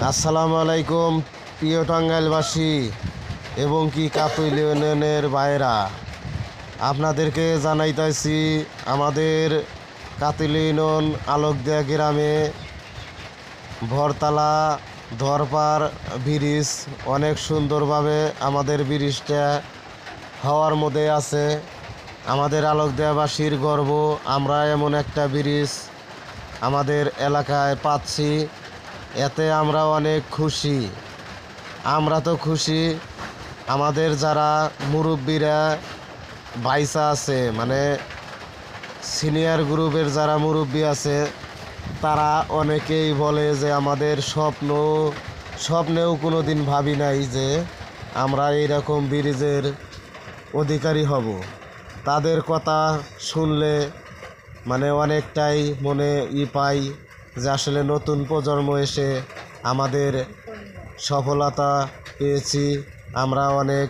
আসসালামু আলাইকুম প্রিয় টাঙ্গাইলবাসী এবং কি কাতুইল ইউনিয়নের ভাইরা, আপনাদেরকে জানাইতেছি আমাদের কাতুইল ইউনিয়ন আলোকদিয়া গ্রামে ভরতলা ধরপার ব্রিজ অনেক সুন্দরভাবে আমাদের ব্রিজটা হওয়ার মধ্যে আছে। আমাদের আলোকদিয়াবাসীর গর্ব, আমরা এমন একটা ব্রিজ আমাদের এলাকায় পাচ্ছি, এতে আমরা অনেক খুশি। আমরা তো খুশি, আমাদের যারা মুরব্বীরা ভাইসা আছে, মানে সিনিয়র গ্রুপের যারা মুরব্বী আছে, তারা অনেকেই বলে যে আমাদের স্বপ্নেও কোনো দিন ভাবি নাই যে আমরা এইরকম ব্রিজের অধিকারী হব। তাদের কথা শুনলে মানে অনেকটাই মনে পাই যে আসলে নতুন প্রজন্ম এসে আমাদের সফলতা পেয়েছি। আমরা অনেক